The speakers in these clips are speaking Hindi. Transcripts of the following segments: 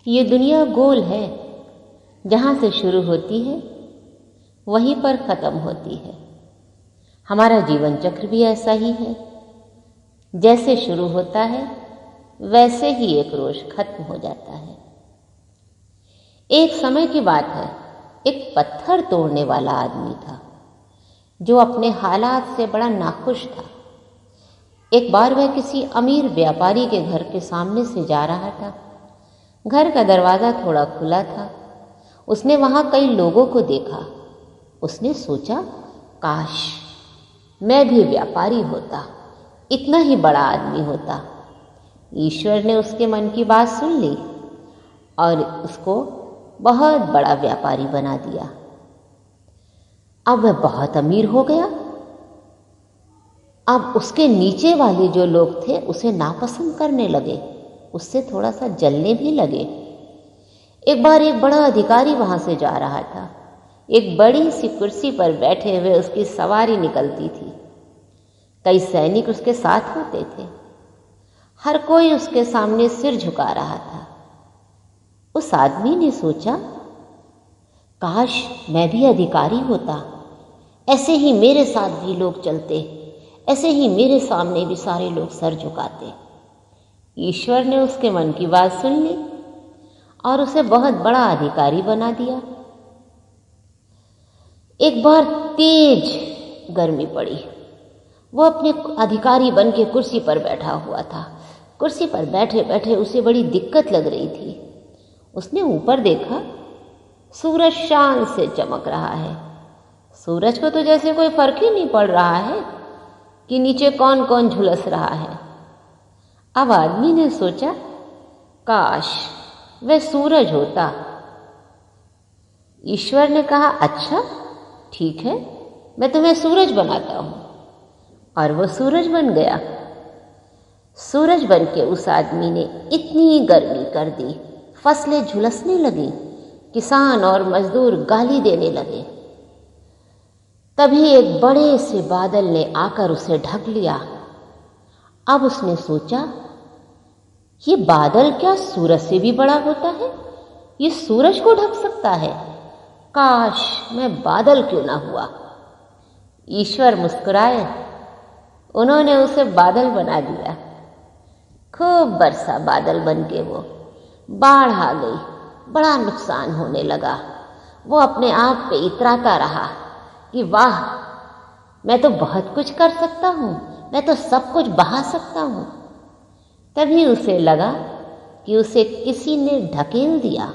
ये दुनिया गोल है, जहाँ से शुरू होती है वहीं पर ख़त्म होती है। हमारा जीवन चक्र भी ऐसा ही है, जैसे शुरू होता है वैसे ही एक रोज खत्म हो जाता है। एक समय की बात है, एक पत्थर तोड़ने वाला आदमी था जो अपने हालात से बड़ा नाखुश था। एक बार वह किसी अमीर व्यापारी के घर के सामने से जा रहा था। घर का दरवाज़ा थोड़ा खुला था। उसने वहाँ कई लोगों को देखा। उसने सोचा, काश मैं भी व्यापारी होता, इतना ही बड़ा आदमी होता। ईश्वर ने उसके मन की बात सुन ली और उसको बहुत बड़ा व्यापारी बना दिया। अब वह बहुत अमीर हो गया। अब उसके नीचे वाले जो लोग थे उसे नापसंद करने लगे, उससे थोड़ा सा जलने भी लगे। एक बार एक बड़ा अधिकारी वहां से जा रहा था। एक बड़ी सी कुर्सी पर बैठे हुए उसकी सवारी निकलती थी। कई सैनिक उसके साथ होते थे। हर कोई उसके सामने सिर झुका रहा था। उस आदमी ने सोचा, काश मैं भी अधिकारी होता, ऐसे ही मेरे साथ भी लोग चलते, ऐसे ही मेरे सामने भी सारे लोग सर झुकाते। ईश्वर ने उसके मन की बात सुन ली और उसे बहुत बड़ा अधिकारी बना दिया। एक बार तेज गर्मी पड़ी। वो अपने अधिकारी बन के कुर्सी पर बैठा हुआ था। कुर्सी पर बैठे बैठे उसे बड़ी दिक्कत लग रही थी। उसने ऊपर देखा, सूरज शान से चमक रहा है। सूरज को तो जैसे कोई फर्क ही नहीं पड़ रहा है कि नीचे कौन कौन झुलस रहा है। अब आदमी ने सोचा, काश वह सूरज होता। ईश्वर ने कहा, अच्छा ठीक है, मैं तुम्हें सूरज बनाता हूं। और वो सूरज बन गया। सूरज बन के उस आदमी ने इतनी गर्मी कर दी, फसलें झुलसने लगी, किसान और मजदूर गाली देने लगे। तभी एक बड़े से बादल ने आकर उसे ढक लिया। अब उसने सोचा, ये बादल क्या सूरज से भी बड़ा होता है? ये सूरज को ढक सकता है। काश मैं बादल क्यों ना हुआ। ईश्वर मुस्कुराए, उन्होंने उसे बादल बना दिया। खूब बरसा बादल बन के वो। बाढ़ आ गई, बड़ा नुकसान होने लगा। वो अपने आप पे इतराता रहा कि वाह, मैं तो बहुत कुछ कर सकता हूँ, मैं तो सब कुछ बहा सकता हूँ। तभी उसे लगा कि उसे किसी ने ढकेल दिया।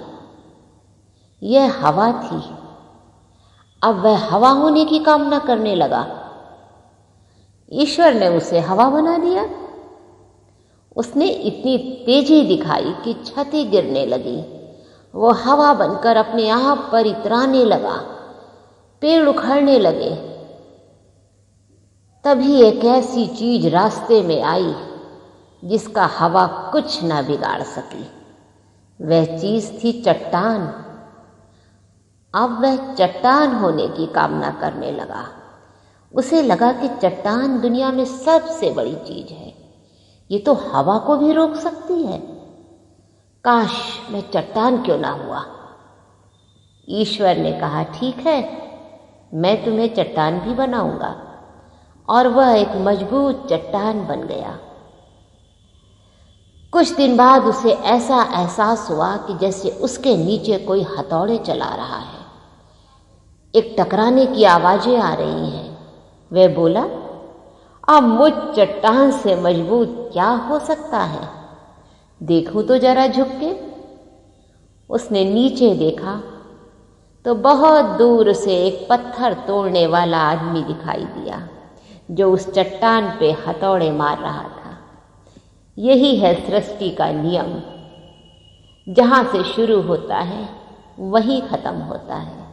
यह हवा थी। अब वह हवा होने की कामना करने लगा। ईश्वर ने उसे हवा बना दिया। उसने इतनी तेजी दिखाई कि छतें गिरने लगी। वो हवा बनकर अपने आप पर इतराने लगा, पेड़ उखड़ने लगे। तभी एक ऐसी चीज रास्ते में आई जिसका हवा कुछ ना बिगाड़ सकी। वह चीज थी चट्टान। अब वह चट्टान होने की कामना करने लगा। उसे लगा कि चट्टान दुनिया में सबसे बड़ी चीज है, ये तो हवा को भी रोक सकती है। काश मैं चट्टान क्यों ना हुआ। ईश्वर ने कहा, ठीक है, मैं तुम्हें चट्टान भी बनाऊंगा। और वह एक मजबूत चट्टान बन गया। कुछ दिन बाद उसे ऐसा एहसास हुआ कि जैसे उसके नीचे कोई हथौड़े चला रहा है। एक टकराने की आवाजें आ रही हैं। वह बोला, अब मुझ चट्टान से मजबूत क्या हो सकता है, देखूं तो जरा झुक के। उसने नीचे देखा तो बहुत दूर से एक पत्थर तोड़ने वाला आदमी दिखाई दिया जो उस चट्टान पे हथौड़े मार रहा था। यही है सृष्टि का नियम, जहां से शुरू होता है वहीं खत्म होता है।